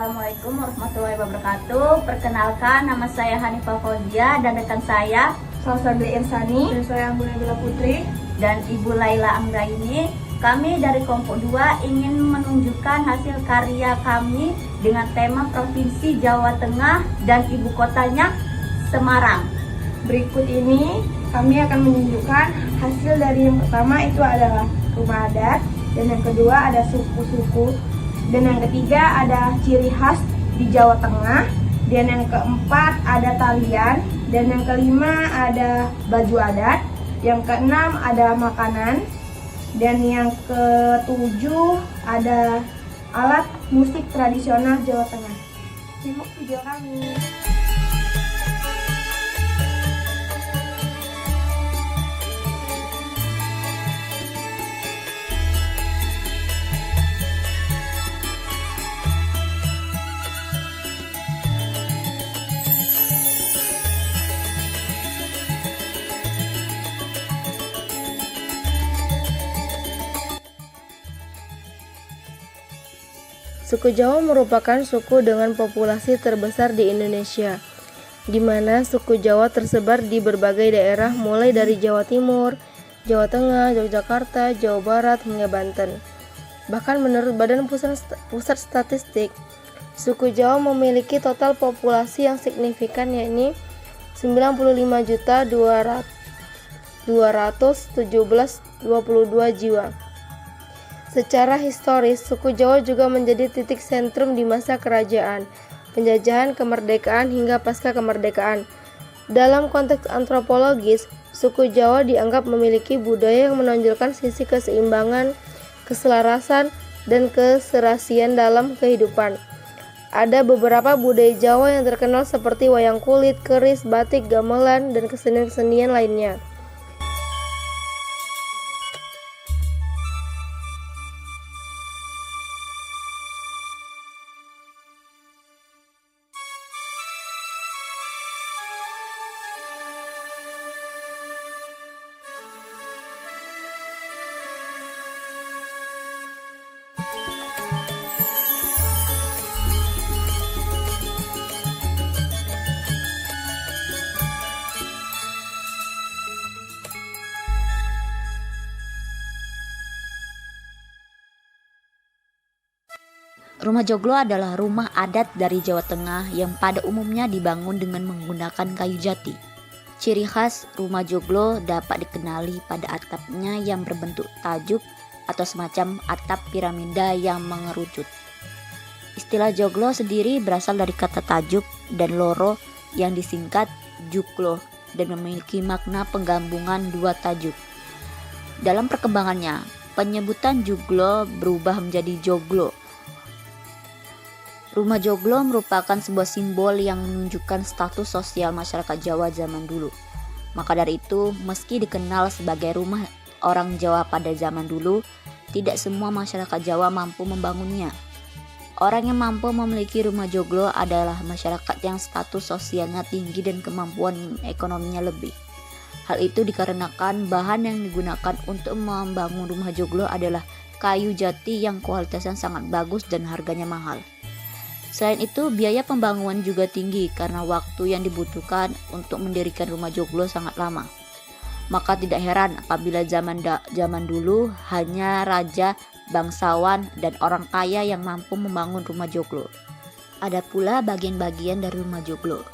Assalamualaikum warahmatullahi wabarakatuh. Perkenalkan, nama saya Hanifah Fauzia dan rekan saya Salsabila Irsani, dan saya Anggun Nabila Putri, dan Ibu Laila Anggraini. Kami dari kelompok 2 ingin menunjukkan hasil karya kami dengan tema Provinsi Jawa Tengah dan ibu kotanya Semarang. Berikut ini kami akan menunjukkan hasil dari yang pertama itu adalah rumah adat, dan yang kedua ada suku-suku, dan yang ketiga ada ciri khas di Jawa Tengah, dan yang keempat ada talian, dan yang kelima ada baju adat, yang keenam ada makanan, dan yang ketujuh ada alat musik tradisional Jawa Tengah. Simak video kami. Suku Jawa merupakan suku dengan populasi terbesar di Indonesia, di mana suku Jawa tersebar di berbagai daerah mulai dari Jawa Timur, Jawa Tengah, Yogyakarta, Jawa Barat, hingga Banten. Bahkan menurut Badan Pusat Statistik, suku Jawa memiliki total populasi yang signifikan, yakni 95.217.22 jiwa. Secara historis, suku Jawa juga menjadi titik sentrum di masa kerajaan, penjajahan, kemerdekaan, hingga pasca kemerdekaan. Dalam konteks antropologis, suku Jawa dianggap memiliki budaya yang menonjolkan sisi keseimbangan, keselarasan, dan keserasian dalam kehidupan. Ada beberapa budaya Jawa yang terkenal seperti wayang kulit, keris, batik, gamelan, dan kesenian-kesenian lainnya. Rumah joglo adalah rumah adat dari Jawa Tengah yang pada umumnya dibangun dengan menggunakan kayu jati. Ciri khas rumah joglo dapat dikenali pada atapnya yang berbentuk tajuk atau semacam atap piramida yang mengerucut. Istilah joglo sendiri berasal dari kata tajuk dan loro yang disingkat juklo dan memiliki makna penggabungan dua tajuk. Dalam perkembangannya, penyebutan joglo berubah menjadi joglo. Rumah joglo merupakan sebuah simbol yang menunjukkan status sosial masyarakat Jawa zaman dulu. Maka dari itu, meski dikenal sebagai rumah orang Jawa pada zaman dulu, tidak semua masyarakat Jawa mampu membangunnya. Orang yang mampu memiliki rumah joglo adalah masyarakat yang status sosialnya tinggi dan kemampuan ekonominya lebih. Hal itu dikarenakan bahan yang digunakan untuk membangun rumah joglo adalah kayu jati yang kualitasnya sangat bagus dan harganya mahal. Selain itu, biaya pembangunan juga tinggi karena waktu yang dibutuhkan untuk mendirikan rumah joglo sangat lama. Maka tidak heran apabila zaman dulu hanya raja, bangsawan, dan orang kaya yang mampu membangun rumah joglo. Ada pula bagian-bagian dari rumah joglo,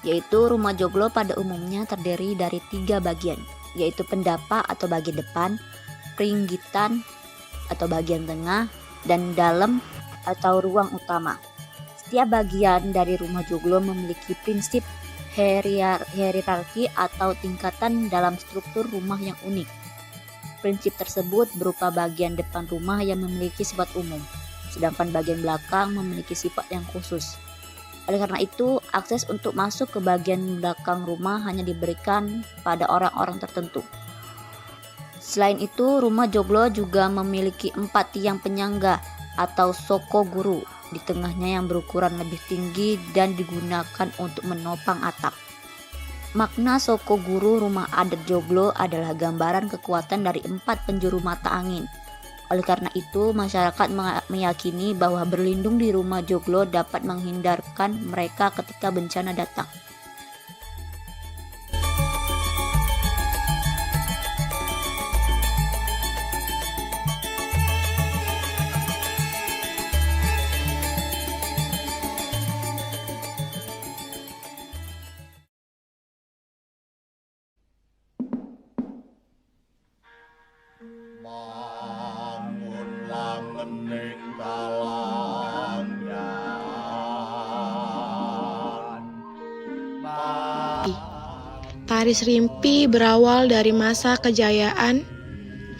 yaitu rumah joglo pada umumnya terdiri dari 3 bagian, yaitu pendapa atau bagian depan, peringgitan atau bagian tengah, dan dalam atau ruang utama. Setiap bagian dari rumah joglo memiliki prinsip hierarki atau tingkatan dalam struktur rumah yang unik. Prinsip tersebut berupa bagian depan rumah yang memiliki sifat umum, sedangkan bagian belakang memiliki sifat yang khusus. Oleh karena itu, akses untuk masuk ke bagian belakang rumah hanya diberikan pada orang-orang tertentu. Selain itu, rumah joglo juga memiliki 4 tiang penyangga atau soko guru di tengahnya yang berukuran lebih tinggi dan digunakan untuk menopang atap. Makna soko guru rumah adat joglo adalah gambaran kekuatan dari 4 penjuru mata angin. Oleh karena itu, masyarakat meyakini bahwa berlindung di rumah joglo dapat menghindarkan mereka ketika bencana datang. Bangunlah meninggalkan Tari Serimpi berawal dari masa kejayaan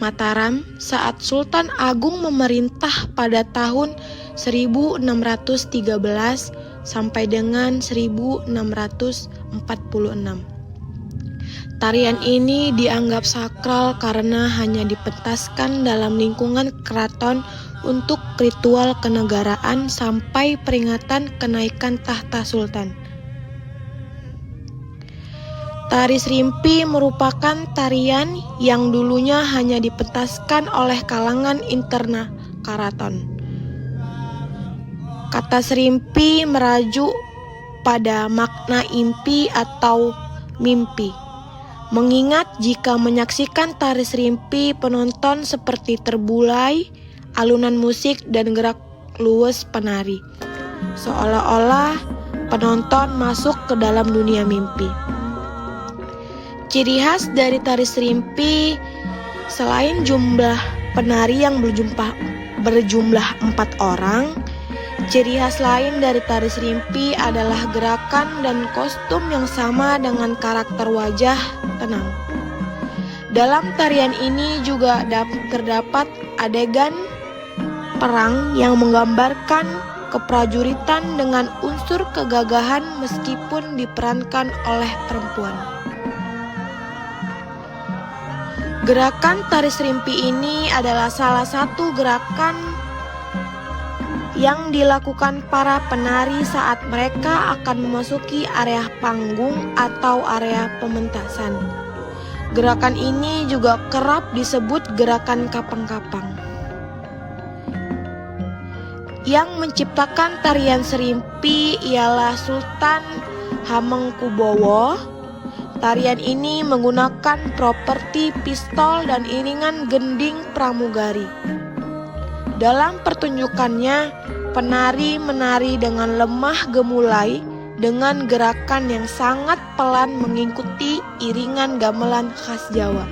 Mataram saat Sultan Agung memerintah pada tahun 1613 sampai dengan 1646. Tarian ini dianggap sakral karena hanya dipentaskan dalam lingkungan keraton untuk ritual kenegaraan sampai peringatan kenaikan tahta sultan. Tari Serimpi merupakan tarian yang dulunya hanya dipentaskan oleh kalangan interna keraton. Kata Serimpi merajuk pada makna impi atau mimpi. Mengingat jika menyaksikan tari Serimpi, penonton seperti terbulai, alunan musik dan gerak luwes penari. Seolah-olah penonton masuk ke dalam dunia mimpi. Ciri khas dari tari Serimpi, selain jumlah penari yang berjumlah 4 orang, ciri khas lain dari tari Serimpi adalah gerakan dan kostum yang sama dengan karakter wajah tenang. Dalam tarian ini juga terdapat adegan perang yang menggambarkan keprajuritan dengan unsur kegagahan meskipun diperankan oleh perempuan. Gerakan tari Serimpi ini adalah salah satu gerakan yang dilakukan para penari saat mereka akan memasuki area panggung atau area pementasan. Gerakan ini juga kerap disebut gerakan kapang-kapang. Yang menciptakan tarian Serimpi ialah Sultan Hamengkubuwono. Tarian ini menggunakan properti pistol dan iringan gending pramugari. Dalam pertunjukannya, penari menari dengan lemah gemulai dengan gerakan yang sangat pelan mengikuti iringan gamelan khas Jawa.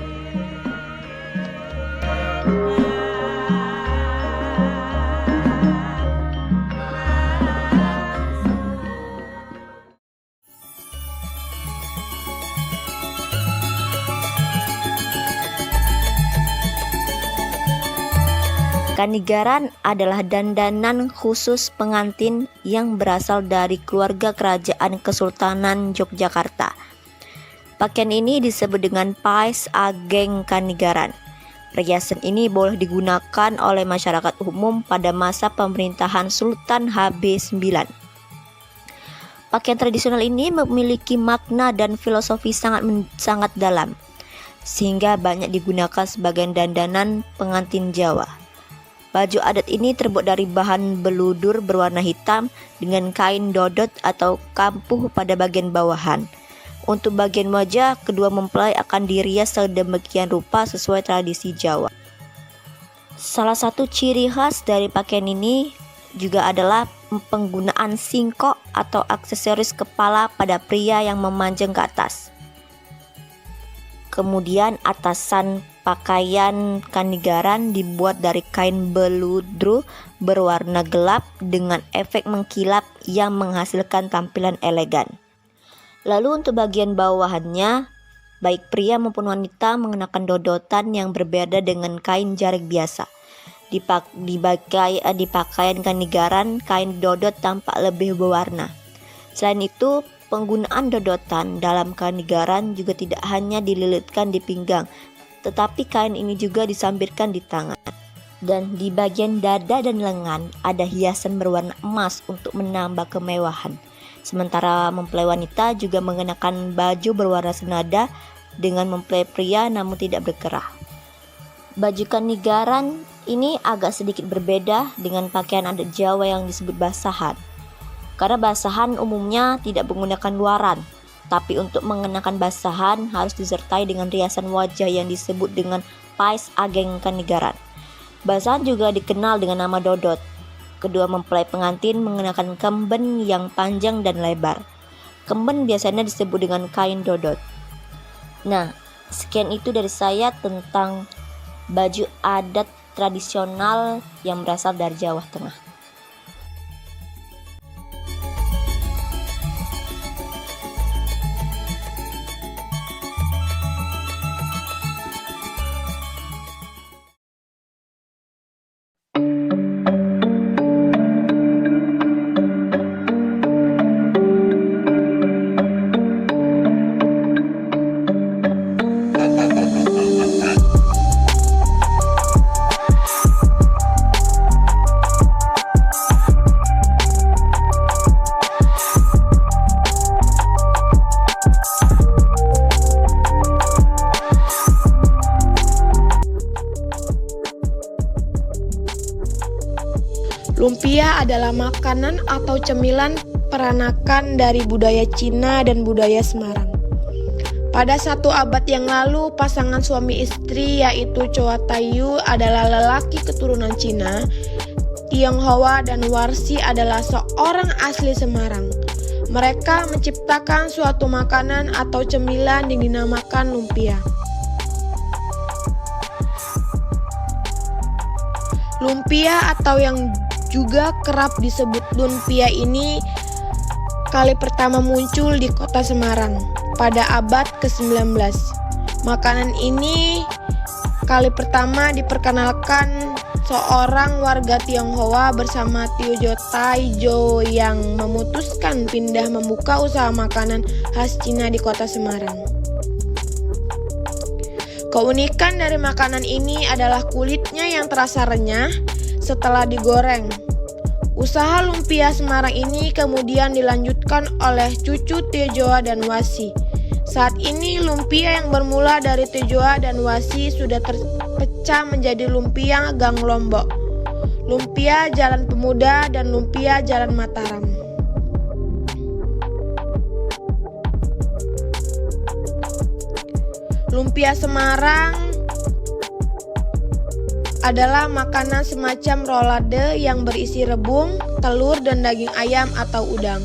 Kanigaran adalah dandanan khusus pengantin yang berasal dari keluarga kerajaan Kesultanan Yogyakarta. Pakaian ini disebut dengan Pais Ageng Kanigaran. Perhiasan ini boleh digunakan oleh masyarakat umum pada masa pemerintahan Sultan HB9. Pakaian tradisional ini memiliki makna dan filosofi sangat dalam, sehingga banyak digunakan sebagai dandanan pengantin Jawa. Baju adat ini terbuat dari bahan beludur berwarna hitam dengan kain dodot atau kampuh pada bagian bawahan. Untuk bagian wajah, kedua mempelai akan dirias sedemikian rupa sesuai tradisi Jawa. Salah satu ciri khas dari pakaian ini juga adalah penggunaan singkok atau aksesoris kepala pada pria yang memanjang ke atas. Kemudian atasan pakaian kanigaran dibuat dari kain beludru berwarna gelap dengan efek mengkilap yang menghasilkan tampilan elegan. Lalu untuk bagian bawahannya, baik pria maupun wanita mengenakan dodotan yang berbeda dengan kain jarik biasa. Di pakaian kanigaran, kain dodot tampak lebih berwarna. Selain itu, penggunaan dodotan dalam kanigaran juga tidak hanya dililitkan di pinggang, tetapi kain ini juga disambirkan di tangan. Dan di bagian dada dan lengan ada hiasan berwarna emas untuk menambah kemewahan. Sementara mempelai wanita juga mengenakan baju berwarna senada dengan mempelai pria namun tidak berkerah. Baju kanigaran Ini agak sedikit berbeda dengan pakaian adat Jawa yang disebut basahan. Karena basahan umumnya tidak menggunakan luaran, tapi untuk mengenakan basahan harus disertai dengan riasan wajah yang disebut dengan pais ageng kanigaran. Basahan juga dikenal dengan nama dodot. Kedua mempelai pengantin mengenakan kemben yang panjang dan lebar. Kemben biasanya disebut dengan kain dodot. Nah, sekian itu dari saya tentang baju adat tradisional yang berasal dari Jawa Tengah. Lumpia adalah makanan atau cemilan peranakan dari budaya Cina dan budaya Semarang. Pada 1 abad yang lalu, pasangan suami istri yaitu Chowa Taiyu adalah lelaki keturunan Cina, Tionghoa dan Warsi adalah seorang asli Semarang. Mereka menciptakan suatu makanan atau cemilan yang dinamakan lumpia. Lumpia atau yang juga kerap disebut lumpia ini kali pertama muncul di kota Semarang pada abad ke-19. Makanan ini kali pertama diperkenalkan seorang warga Tionghoa bersama Tio Taijo yang memutuskan pindah membuka usaha makanan khas Cina di kota Semarang. Keunikan dari makanan ini adalah kulitnya yang terasa renyah setelah digoreng. Usaha lumpia Semarang ini kemudian dilanjutkan oleh cucu Tejoa dan Wasi. Saat ini lumpia yang bermula dari Tejoa dan Wasi sudah terpecah menjadi lumpia Gang Lombok, lumpia Jalan Pemuda, dan lumpia Jalan Mataram. Lumpia Semarang adalah makanan semacam rolade yang berisi rebung, telur, dan daging ayam atau udang.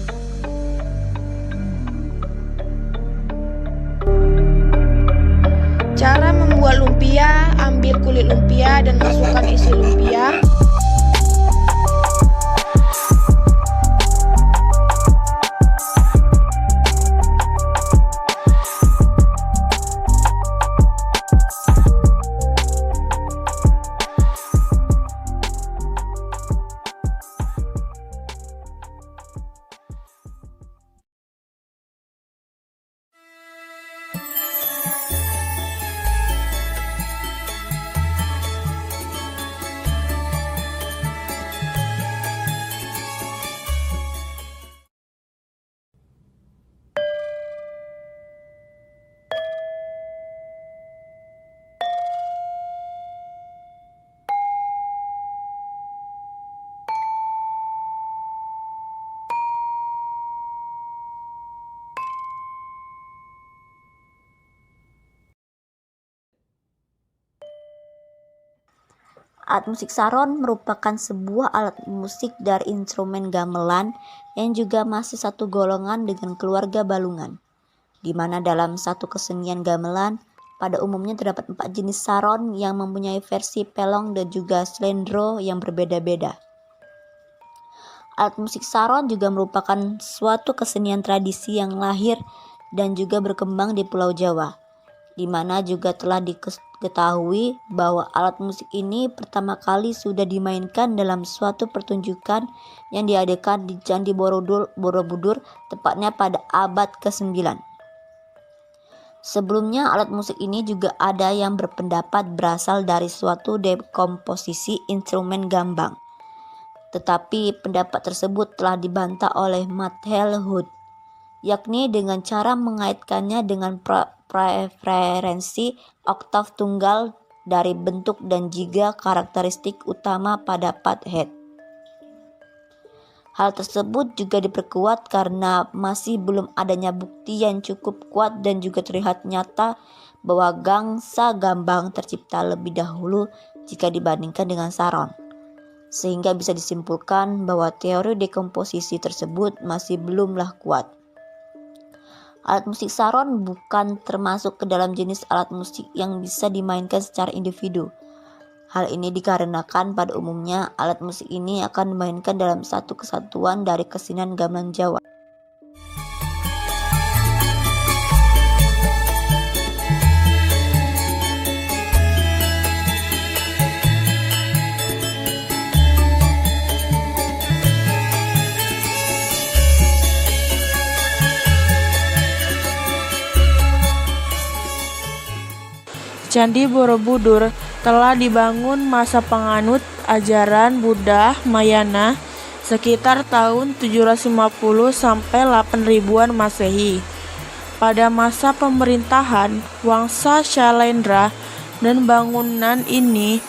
Cara membuat lumpia: ambil kulit lumpia dan masukkan isi lumpia. Alat musik saron merupakan sebuah alat musik dari instrumen gamelan yang juga masih satu golongan dengan keluarga balungan, di mana dalam satu kesenian gamelan pada umumnya terdapat 4 jenis saron yang mempunyai versi pelong dan juga slendro yang berbeda-beda. Alat musik saron juga merupakan suatu kesenian tradisi yang lahir dan juga berkembang di Pulau Jawa, di mana juga telah diketahui bahwa alat musik ini pertama kali sudah dimainkan dalam suatu pertunjukan yang diadakan di Candi Borobudur, tepatnya pada abad ke-9. Sebelumnya alat musik ini juga ada yang berpendapat berasal dari suatu dekomposisi instrumen gambang. Tetapi pendapat tersebut telah dibantah oleh Matthew Hood, yakni dengan cara mengaitkannya dengan preferensi oktav tunggal dari bentuk dan juga karakteristik utama pada Pathead. Hal tersebut juga diperkuat karena masih belum adanya bukti yang cukup kuat dan juga terlihat nyata bahwa Gangsa Gambang tercipta lebih dahulu jika dibandingkan dengan Saron. Sehingga bisa disimpulkan bahwa teori dekomposisi tersebut masih belumlah kuat. Alat musik Saron bukan termasuk ke dalam jenis alat musik yang bisa dimainkan secara individu. Hal ini dikarenakan pada umumnya alat musik ini akan dimainkan dalam satu kesatuan dari kesenian gamelan Jawa. Candi Borobudur telah dibangun masa penganut ajaran Buddha Mahayana sekitar tahun 750 sampai 8000-an Masehi. Pada masa pemerintahan Wangsa Shailendra dan bangunan ini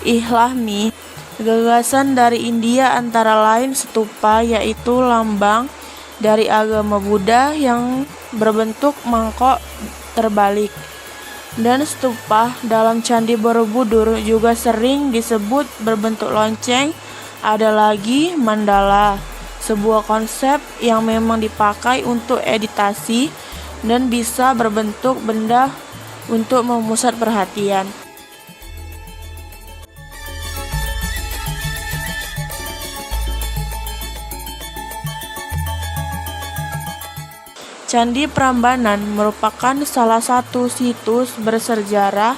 Islami, gagasan dari India antara lain stupa, yaitu lambang dari agama Buddha yang berbentuk mangkok terbalik. Dan stupa dalam Candi Borobudur juga sering disebut berbentuk lonceng. Ada lagi mandala, sebuah konsep yang memang dipakai untuk editasi dan bisa berbentuk benda untuk memusat perhatian. Candi Prambanan merupakan salah satu situs bersejarah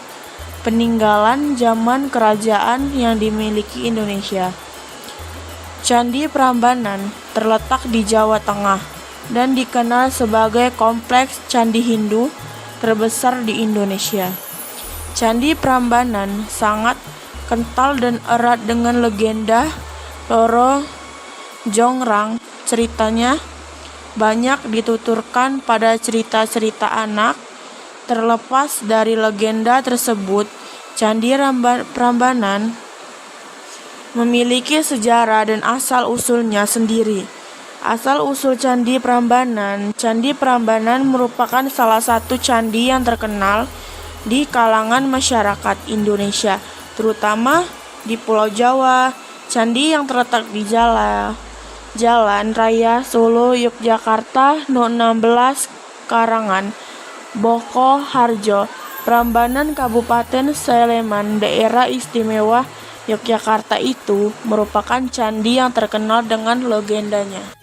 peninggalan zaman kerajaan yang dimiliki Indonesia. Candi Prambanan terletak di Jawa Tengah dan dikenal sebagai kompleks candi Hindu terbesar di Indonesia. Candi Prambanan sangat kental dan erat dengan legenda Roro Jongrang. Ceritanya banyak dituturkan pada cerita-cerita anak. Terlepas dari legenda tersebut, Candi Prambanan memiliki sejarah dan asal-usulnya sendiri. Asal-usul Candi Prambanan merupakan salah satu candi yang terkenal di kalangan masyarakat Indonesia, terutama di Pulau Jawa. Candi yang terletak di Jalan Raya Solo Yogyakarta No 16 Karangan Boko Harjo, Prambanan Kabupaten Sleman, Daerah Istimewa Yogyakarta itu merupakan candi yang terkenal dengan legendanya.